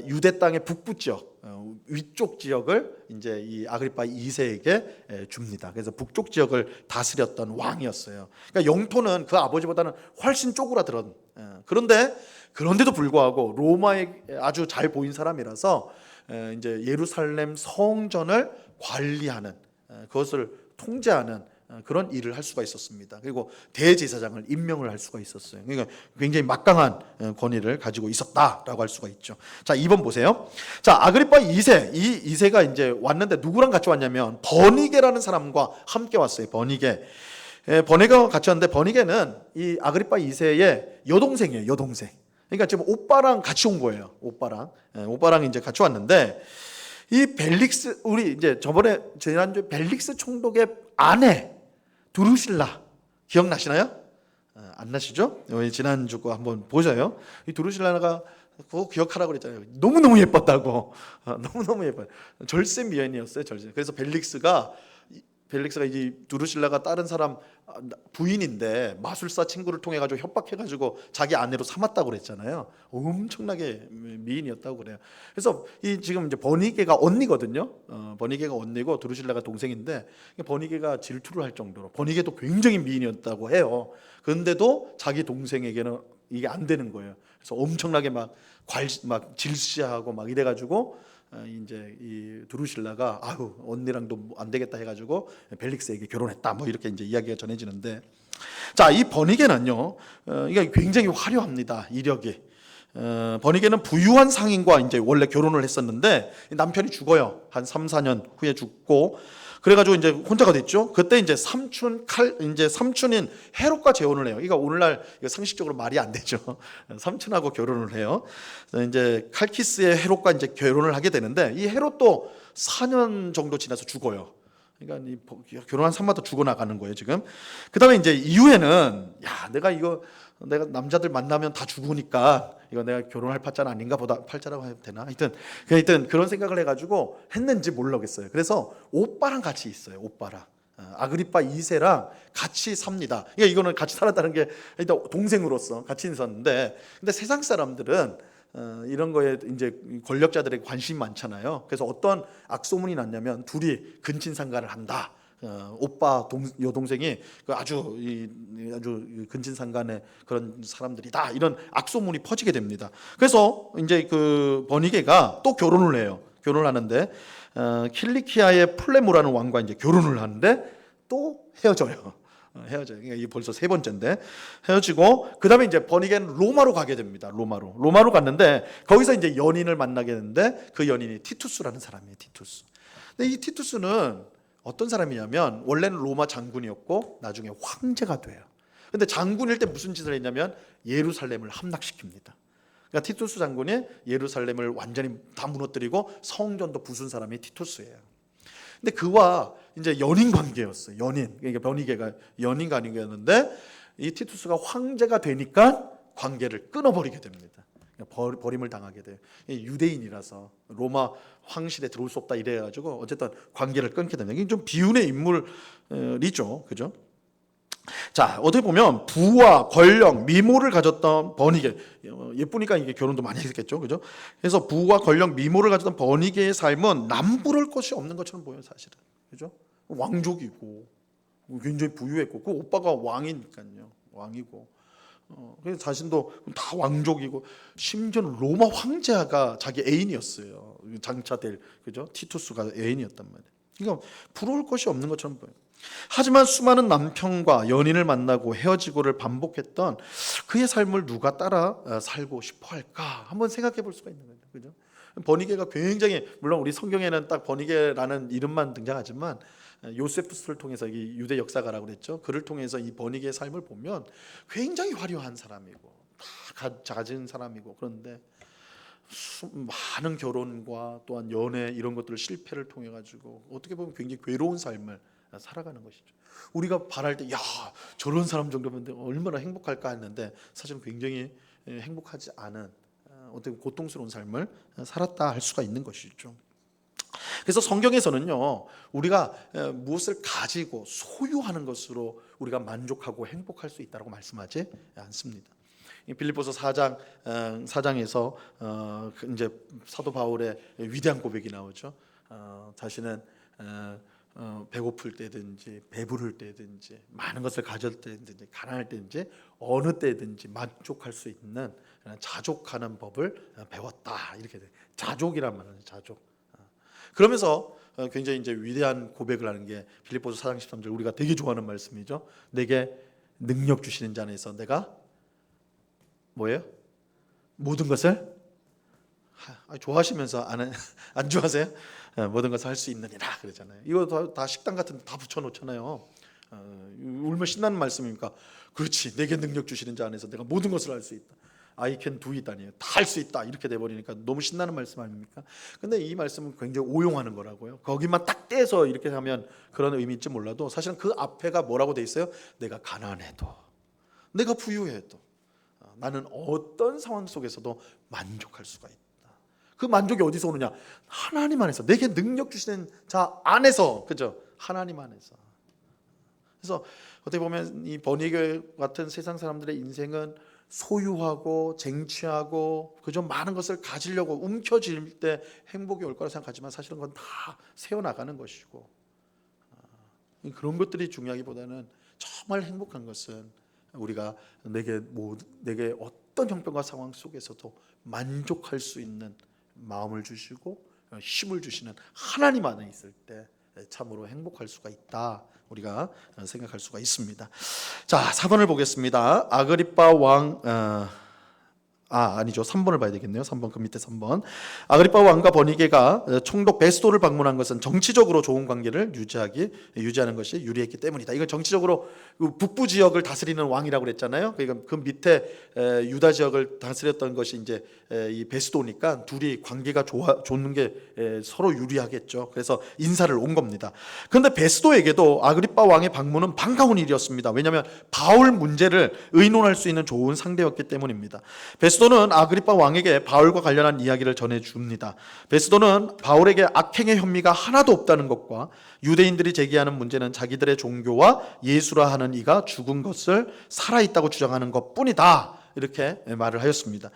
유대 땅의 북부 지역, 위쪽 지역을 이 아그리빠 2세에게 줍니다. 그래서 북쪽 지역을 다스렸던 왕이었어요. 그러니까 영토는 그 아버지보다는 훨씬 쪼그라들었. 그런데도 불구하고 로마에 아주 잘 보인 사람이라서 예루살렘 성전을 관리하는, 그것을 통제하는 그런 일을 할 수가 있었습니다. 그리고 대제사장을 임명을 할 수가 있었어요. 그러니까 굉장히 막강한 권위를 가지고 있었다라고 할 수가 있죠. 자, 2번 보세요. 자, 아그리파 2세, 이 2세가 이제 왔는데 누구랑 같이 왔냐면 버니게라는 사람과 함께 왔어요. 버니게. 버니게가 같이 왔는데 버니게는 이 아그리파 2세의 여동생이에요. 여동생. 그러니까 지금 오빠랑 같이 온 거예요. 오빠랑 이제 같이 왔는데 이 벨릭스, 우리 이제 저번에 지난주 벨릭스 총독의 아내 두루실라 기억나시나요? 안 나시죠? 지난주 거 한번 보셔요. 이 두루실라가 그거 기억하라고 그랬잖아요. 너무너무 예뻤다고. 너무너무 예뻐요. 절세 미연이었어요. 절세. 그래서 벨릭스가 이 두루실라가 다른 사람 부인인데 마술사 친구를 통해 가지고 협박해 가지고 자기 아내로 삼았다고 그랬잖아요. 엄청나게 미인이었다고 그래요. 그래서 이 지금 이제 버니게가 언니거든요. 버니게가 언니고 두루실라가 동생인데 버니게가 질투를 할 정도로 버니게도 굉장히 미인이었다고 해요. 그런데도 자기 동생에게는 이게 안 되는 거예요. 그래서 엄청나게 막 질시하고 막 이래 가지고 이제 이 두루실라가 아유 언니랑도 안 되겠다 해가지고 벨릭스에게 결혼했다 뭐 이렇게 이제 이야기가 전해지는데, 자, 이 버니게는요 이게 굉장히 화려합니다. 이력이. 버니게는 부유한 상인과 이제 원래 결혼을 했었는데 남편이 죽어요. 한 3, 4년 후에 죽고 그래가지고 이제 혼자가 됐죠. 그때 이제 삼촌인 헤롯과 재혼을 해요. 그러니까 오늘날 상식적으로 말이 안 되죠. 삼촌하고 결혼을 해요. 이제 칼키스의 헤롯과 이제 결혼을 하게 되는데 이 헤롯도 4년 정도 지나서 죽어요. 그러니까 결혼한 산마다 죽어나가는 거예요 지금. 그다음에 이제 이후에는 내가 남자들 만나면 다 죽으니까 이거 내가 결혼할 팔자는 아닌가 보다, 팔자라고 해도 되나? 하여튼 그런 생각을 해가지고 했는지 모르겠어요. 그래서 오빠랑 같이 있어요. 오빠랑 아그리파 2세랑 같이 삽니다. 그러니까 이거는 같이 살았다는 게 일단 동생으로서 같이 있었는데, 근데 세상 사람들은 이런 거에 이제 권력자들에게 관심이 많잖아요. 그래서 어떤 악소문이 났냐면 둘이 근친상간을 한다. 오빠 여동생이 아주 근친상간의 그런 사람들이다, 이런 악소문이 퍼지게 됩니다. 그래서 이제 그 버니게가 또 결혼을 해요. 결혼을 하는데 킬리키아의 플레모라는 왕과 이제 결혼을 하는데 또 헤어져요. 헤어져요. 그러니까 이게 벌써 세 번째인데 헤어지고 그다음에 이제 버니게는 로마로 가게 됩니다. 로마로 갔는데 거기서 이제 연인을 만나게 되는데 그 연인이 티투스라는 사람이에요. 티투스. 근데 이 티투스는 어떤 사람이냐면 원래는 로마 장군이었고 나중에 황제가 돼요. 근데 장군일 때 무슨 짓을 했냐면 예루살렘을 함락시킵니다. 그러니까 티투스 장군이 예루살렘을 완전히 다 무너뜨리고 성전도 부순 사람이 티투스예요. 근데 그와 이제 연인 관계였어요. 그러니까 버니게가 연인 관계였는데 이 티투스가 황제가 되니까 관계를 끊어버리게 됩니다. 버림을 당하게 돼요. 유대인이라서 로마 황실에 들어올 수 없다 이래가지고 어쨌든 관계를 끊게 됩니다. 이게 좀 비운의 인물이죠, 그죠? 자, 어떻게 보면 부와 권력, 미모를 가졌던 버니게, 예쁘니까 이게 결혼도 많이 했겠죠, 그죠? 그래서 부와 권력, 미모를 가졌던 버니게의 삶은 남부러울 것이 없는 것처럼 보여요, 사실은, 그죠? 왕족이고 굉장히 부유했고 그 오빠가 왕이니까요, 왕이고. 그래서 자신도 다 왕족이고 심지어는 로마 황제가 자기 애인이었어요. 장차될, 그죠? 티투스가 애인이었단 말이에요. 그러니까 부러울 것이 없는 것처럼 보여요. 하지만 수많은 남편과 연인을 만나고 헤어지고를 반복했던 그의 삶을 누가 따라 살고 싶어 할까 한번 생각해 볼 수가 있는 거예요. 그죠? 버니게가 굉장히, 물론 우리 성경에는 딱 버니게라는 이름만 등장하지만 요세푸스를 통해서, 이 유대 역사가라고 그랬죠. 그를 통해서 이 버니게의 삶을 보면 굉장히 화려한 사람이고 다 가진 사람이고, 그런데 많은 결혼과 또한 연애 이런 것들을 실패를 통해 가지고 어떻게 보면 굉장히 괴로운 삶을 살아가는 것이죠. 우리가 바랄 때, 야, 저런 사람 정도면 얼마나 행복할까 했는데 사실은 굉장히 행복하지 않은, 어떻게 고통스러운 삶을 살았다 할 수가 있는 것이죠. 그래서 성경에서는요, 우리가 무엇을 가지고 소유하는 것으로 우리가 만족하고 행복할 수 있다고 말씀하지 않습니다. 빌립보서 4장에서 이제 사도 바울의 위대한 고백이 나오죠. 자신은 배고플 때든지 배부를 때든지 많은 것을 가질 때든지 가난할 때든지 어느 때든지 만족할 수 있는 자족하는 법을 배웠다, 이렇게 돼. 자족이란 말은 자족. 그러면서 굉장히 이제 위대한 고백을 하는 게 빌립보서 4장 13절 우리가 되게 좋아하는 말씀이죠. 내게 능력 주시는 자 안에서 내가 뭐예요? 모든 것을 좋아하시면서 안 좋아하세요? 모든 것을 할 수 있느니라 그러잖아요. 이거 다 식당 같은 데 다 붙여놓잖아요. 얼마나 신나는 말씀입니까? 그렇지, 내게 능력 주시는 자 안에서 내가 모든 것을 할 수 있다. I can do it 아니에요. 다 할 수 있다 이렇게 돼버리니까 너무 신나는 말씀 아닙니까? 근데 이 말씀은 굉장히 오용하는 거라고요. 거기만 딱 떼서 이렇게 하면 그런 의미일지 몰라도 사실은 그 앞에가 뭐라고 돼 있어요? 내가 가난해도, 내가 부유해도 나는 어떤 상황 속에서도 만족할 수가 있다. 그 만족이 어디서 오느냐? 하나님 안에서, 내게 능력 주시는 자 안에서, 그죠? 하나님 안에서. 그래서 어떻게 보면 이 번이교회 같은 세상 사람들의 인생은 소유하고 쟁취하고 그저 많은 것을 가지려고 움켜쥘 때 행복이 올 거라 생각하지만 사실은 그건 다 세워나가는 것이고, 그런 것들이 중요하기보다는 정말 행복한 것은 우리가 내게 어떤 형편과 상황 속에서도 만족할 수 있는 마음을 주시고 힘을 주시는 하나님 안에 있을 때 참으로 행복할 수가 있다, 우리가 생각할 수가 있습니다. 자, 4번을 보겠습니다. 아그리빠 왕 아니죠. 3번을 봐야 되겠네요. 3번, 그 밑에 3번. 아그리빠 왕과 버니게가 총독 베스도를 방문한 것은 정치적으로 좋은 관계를 유지하는 것이 유리했기 때문이다. 이건 정치적으로 북부 지역을 다스리는 왕이라고 그랬잖아요. 그러니까 그 밑에 유다 지역을 다스렸던 것이 이제 이 베스도니까 둘이 관계가 좋은 게 서로 유리하겠죠. 그래서 인사를 온 겁니다. 그런데 베스도에게도 아그리빠 왕의 방문은 반가운 일이었습니다. 왜냐하면 바울 문제를 의논할 수 있는 좋은 상대였기 때문입니다. 베스도는 아그리빠 왕에게 바울과 관련한 이야기를 전해줍니다. 베스도는 바울에게 악행의 혐의가 하나도 없다는 것과 유대인들이 제기하는 문제는 자기들의 종교와 예수라 하는 이가 죽은 것을 살아있다고 주장하는 것뿐이다, 이렇게 말을 하였습니다.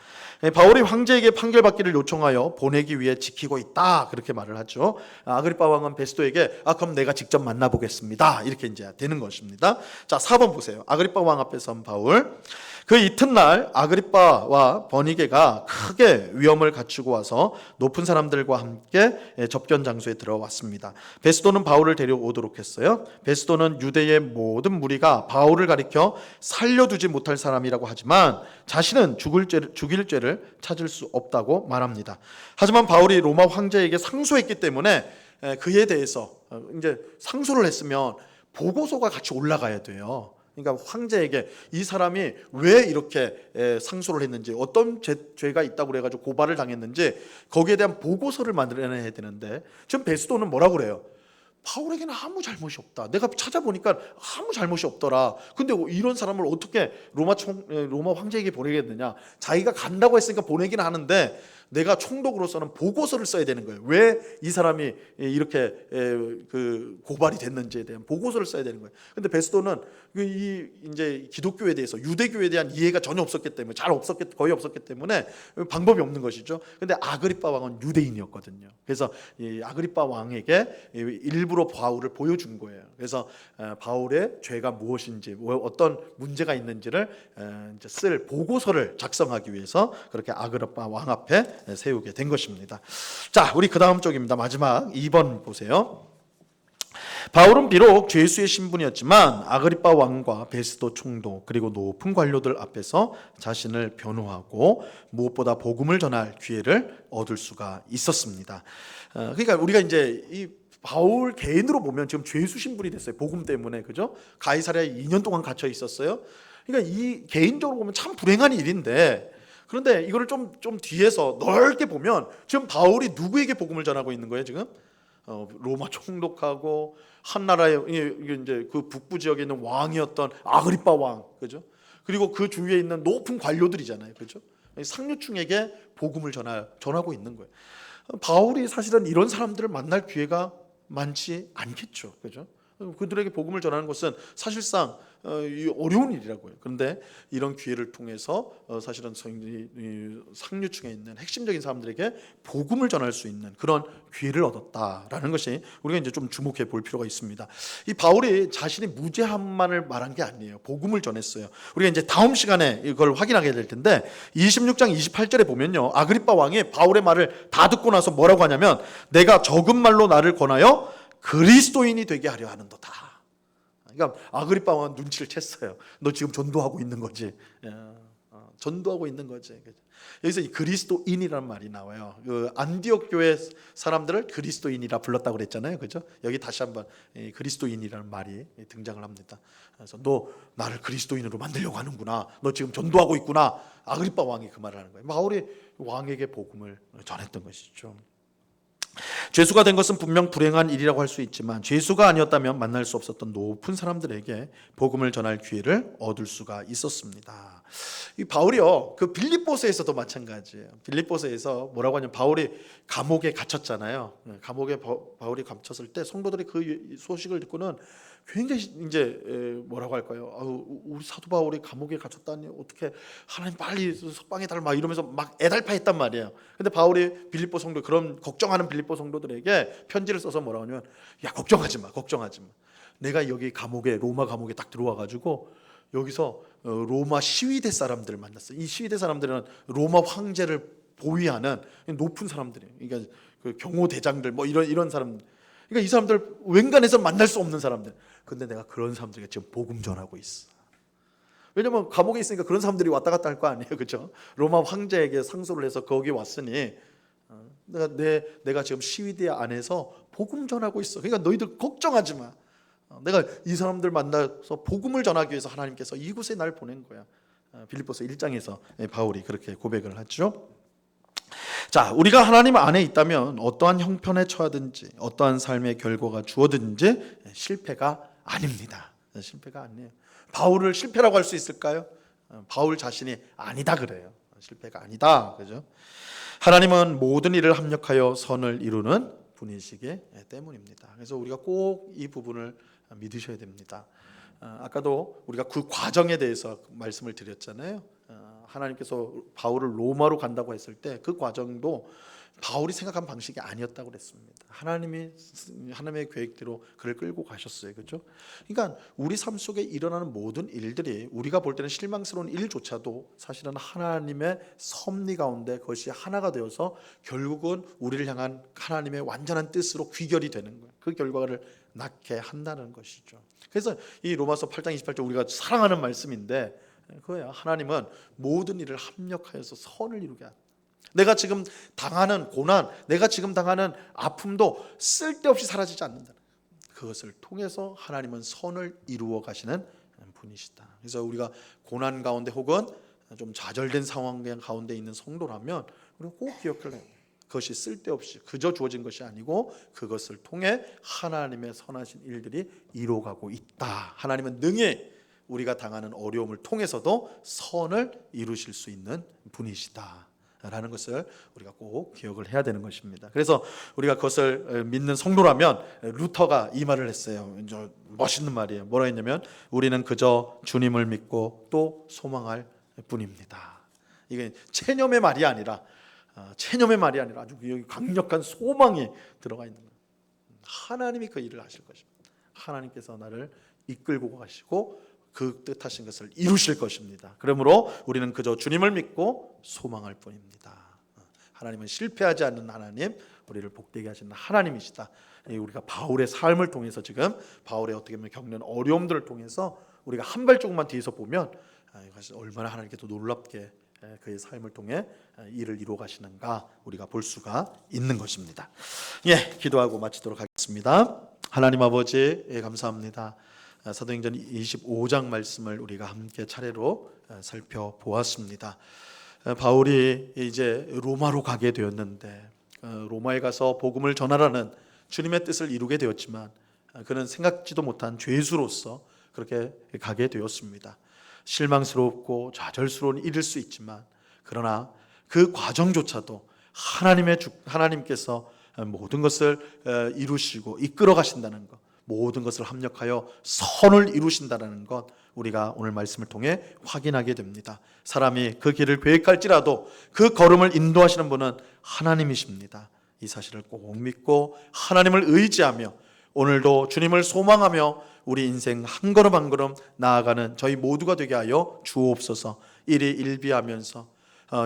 바울이 황제에게 판결받기를 요청하여 보내기 위해 지키고 있다, 그렇게 말을 하죠. 아그리빠 왕은 베스도에게 그럼 내가 직접 만나보겠습니다, 이렇게 이제 되는 것입니다. 자, 4번 보세요. 아그리빠 왕 앞에 선 바울. 그 이튿날 아그리빠와 버니게가 크게 위험을 갖추고 와서 높은 사람들과 함께 접견 장소에 들어왔습니다. 베스도는 바울을 데려오도록 했어요. 베스도는 유대의 모든 무리가 바울을 가리켜 살려두지 못할 사람이라고 하지만 자신은 죽일 죄를 찾을 수 없다고 말합니다. 하지만 바울이 로마 황제에게 상소했기 때문에 그에 대해서 이제 상소를 했으면 보고서가 같이 올라가야 돼요. 그러니까 황제에게 이 사람이 왜 이렇게 상소를 했는지, 어떤 죄가 있다고 그래가지고 고발을 당했는지 거기에 대한 보고서를 만들어내야 되는데, 지금 베스도는 뭐라고 그래요? 바울에게는 아무 잘못이 없다. 내가 찾아보니까 아무 잘못이 없더라. 근데 이런 사람을 어떻게 로마 황제에게 보내겠느냐? 자기가 간다고 했으니까 보내기는 하는데 내가 총독으로서는 보고서를 써야 되는 거예요. 왜 이 사람이 이렇게 그 고발이 됐는지에 대한 보고서를 써야 되는 거예요. 근데 베스도는 이 이제 기독교에 대해서, 유대교에 대한 이해가 전혀 없었기 때문에, 거의 없었기 때문에 방법이 없는 것이죠. 근데 아그리빠 왕은 유대인이었거든요. 그래서 이 아그리빠 왕에게 일부러 바울을 보여준 거예요. 그래서 바울의 죄가 무엇인지, 어떤 문제가 있는지를 이제 쓸 보고서를 작성하기 위해서 그렇게 아그리빠 왕 앞에 세우게 된 것입니다. 자, 우리 그 다음 쪽입니다. 마지막 2번 보세요. 바울은 비록 죄수의 신분이었지만 아그리빠 왕과 베스도 총독 그리고 높은 관료들 앞에서 자신을 변호하고 무엇보다 복음을 전할 기회를 얻을 수가 있었습니다. 그러니까 우리가 이제 이 바울 개인으로 보면 지금 죄수 신분이 됐어요. 복음 때문에, 그죠? 가이사랴에 2년 동안 갇혀 있었어요. 그러니까 이 개인적으로 보면 참 불행한 일인데, 그런데 이거를 좀 뒤에서 넓게 보면 지금 바울이 누구에게 복음을 전하고 있는 거예요? 지금 로마 총독하고 한 나라의 이제 그 북부 지역에 있는 왕이었던 아그리빠 왕, 그죠? 그리고 그 주위에 있는 높은 관료들이잖아요, 그죠? 상류층에게 복음을 전하고 있는 거예요. 바울이 사실은 이런 사람들을 만날 기회가 많지 않겠죠, 그죠? 그들에게 복음을 전하는 것은 사실상 어려운 일이라고요. 그런데 이런 기회를 통해서 사실은 상류층에 있는 핵심적인 사람들에게 복음을 전할 수 있는 그런 기회를 얻었다라는 것이 우리가 이제 좀 주목해 볼 필요가 있습니다. 이 바울이 자신이 무죄함만을 말한 게 아니에요. 복음을 전했어요. 우리가 이제 다음 시간에 이걸 확인하게 될 텐데 26장 28절에 보면요, 아그리빠 왕이 바울의 말을 다 듣고 나서 뭐라고 하냐면, 내가 적은 말로 나를 권하여 그리스도인이 되게 하려 하는도다. 그러니까 아그리빠 왕은 눈치를 챘어요. 너 지금 전도하고 있는 거지. 전도하고 있는 거지. 여기서 이 그리스도인이라는 말이 나와요. 그 안디옥 교회 사람들을 그리스도인이라 불렀다고 그랬잖아요, 그죠? 여기 다시 한번 그리스도인이라는 말이 등장을 합니다. 그래서 너 나를 그리스도인으로 만들려고 하는구나. 너 지금 전도하고 있구나. 아그리빠 왕이 그 말을 하는 거예요. 바울이 왕에게 복음을 전했던 것이죠. 죄수가 된 것은 분명 불행한 일이라고 할 수 있지만, 죄수가 아니었다면 만날 수 없었던 높은 사람들에게 복음을 전할 기회를 얻을 수가 있었습니다. 이 바울이요, 그 빌립보서에서도 마찬가지예요. 빌립보서에서 뭐라고 하냐면, 바울이 감옥에 갇혔잖아요. 감옥에 바울이 갇혔을 때 성도들이 그 소식을 듣고는 굉장히 이제 뭐라고 할까요? 우리 사도 바울이 감옥에 갇혔다니, 어떻게 하나님 빨리 석방해 달라, 막 이러면서 막 애달파했단 말이에요. 근데 바울이 빌립보 성도, 그런 걱정하는 빌립보 성도들에게 편지를 써서 뭐라고 하냐면, 야, 걱정하지 마. 내가 여기 감옥에, 로마 감옥에 딱 들어와 가지고 여기서 로마 시위대 사람들을 만났어요. 이 시위대 사람들은 로마 황제를 보위하는 높은 사람들이에요. 그러니까 그 경호대장들 뭐 이런 사람. 그러니까 이 사람들 웬간해서 만날 수 없는 사람들. 근데 내가 그런 사람들에게 지금 복음 전하고 있어. 왜냐면 감옥에 있으니까 그런 사람들이 왔다 갔다 할 거 아니에요, 그렇죠? 로마 황제에게 상소를 해서 거기 왔으니 내가 지금 시위대 안에서 복음 전하고 있어. 그러니까 너희들 걱정하지 마. 내가 이 사람들 만나서 복음을 전하기 위해서 하나님께서 이곳에 날 보낸 거야. 빌립보서 1장에서 바울이 그렇게 고백을 하죠. 자, 우리가 하나님 안에 있다면 어떠한 형편에 처하든지 어떠한 삶의 결과가 주어든지 실패가 아닙니다. 실패가 아니에요. 바울을 실패라고 할 수 있을까요? 바울 자신이 아니다 그래요. 실패가 아니다, 그죠? 하나님은 모든 일을 합력하여 선을 이루는 분이시기 때문입니다. 그래서 우리가 꼭 이 부분을 믿으셔야 됩니다. 아까도 우리가 그 과정에 대해서 말씀을 드렸잖아요. 하나님께서 바울을 로마로 간다고 했을 때 그 과정도 바울이 생각한 방식이 아니었다고 그랬습니다. 하나님의 계획대로 그를 끌고 가셨어요, 그렇죠? 그러니까 우리 삶 속에 일어나는 모든 일들이 우리가 볼 때는 실망스러운 일조차도 사실은 하나님의 섭리 가운데 그것이 하나가 되어서 결국은 우리를 향한 하나님의 완전한 뜻으로 귀결이 되는 거예요. 그 결과를 낳게 한다는 것이죠. 그래서 이 로마서 8장 28절 우리가 사랑하는 말씀인데, 그거야. 하나님은 모든 일을 합력하여서 선을 이루게 한다. 내가 지금 당하는 고난, 내가 지금 당하는 아픔도 쓸데없이 사라지지 않는다. 그것을 통해서 하나님은 선을 이루어 가시는 분이시다. 그래서 우리가 고난 가운데 혹은 좀 좌절된 상황 가운데 있는 성도라면 우리가 꼭 기억해야 해요. 그것이 쓸데없이 그저 주어진 것이 아니고 그것을 통해 하나님의 선하신 일들이 이루어가고 있다. 하나님은 능히 우리가 당하는 어려움을 통해서도 선을 이루실 수 있는 분이시다 라는 것을 우리가 꼭 기억을 해야 되는 것입니다. 그래서 우리가 그것을 믿는 성도라면 루터가 이 말을 했어요. 멋있는 말이에요. 뭐라 했냐면, 우리는 그저 주님을 믿고 또 소망할 뿐입니다. 이게 체념의 말이 아니라 아주 여기 강력한 소망이 들어가 있는 거예요. 하나님이 그 일을 하실 것입니다. 하나님께서 나를 이끌고 가시고 그 뜻하신 것을 이루실 것입니다. 그러므로 우리는 그저 주님을 믿고 소망할 뿐입니다. 하나님은 실패하지 않는 하나님, 우리를 복되게 하시는 하나님이시다. 우리가 바울의 삶을 통해서, 지금 바울의 어떻게 보면 겪는 어려움들을 통해서 우리가 한 발조금만 뒤에서 보면 얼마나 하나님께서 놀랍게 그의 삶을 통해 일을 이루어 가시는가 우리가 볼 수가 있는 것입니다. 기도하고 마치도록 하겠습니다. 하나님 아버지, 감사합니다. 사도행전 25장 말씀을 우리가 함께 차례로 살펴보았습니다. 바울이 이제 로마로 가게 되었는데, 로마에 가서 복음을 전하라는 주님의 뜻을 이루게 되었지만 그는 생각지도 못한 죄수로서 그렇게 가게 되었습니다. 실망스럽고 좌절스러운 일일 수 있지만, 그러나 그 과정조차도 하나님께서 모든 것을 이루시고 이끌어 가신다는 것, 모든 것을 합력하여 선을 이루신다는 것 우리가 오늘 말씀을 통해 확인하게 됩니다. 사람이 그 길을 계획할지라도 그 걸음을 인도하시는 분은 하나님이십니다. 이 사실을 꼭 믿고 하나님을 의지하며 오늘도 주님을 소망하며 우리 인생 한 걸음 한 걸음 나아가는 저희 모두가 되게 하여 주옵소서. 일이 일비하면서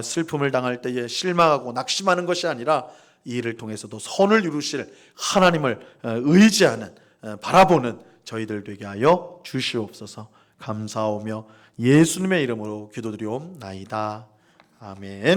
슬픔을 당할 때에 실망하고 낙심하는 것이 아니라 이 일을 통해서도 선을 이루실 하나님을 의지하는 바라보는 저희들 되게 하여 주시옵소서. 감사하며 예수님의 이름으로 기도드리옵나이다. 아멘.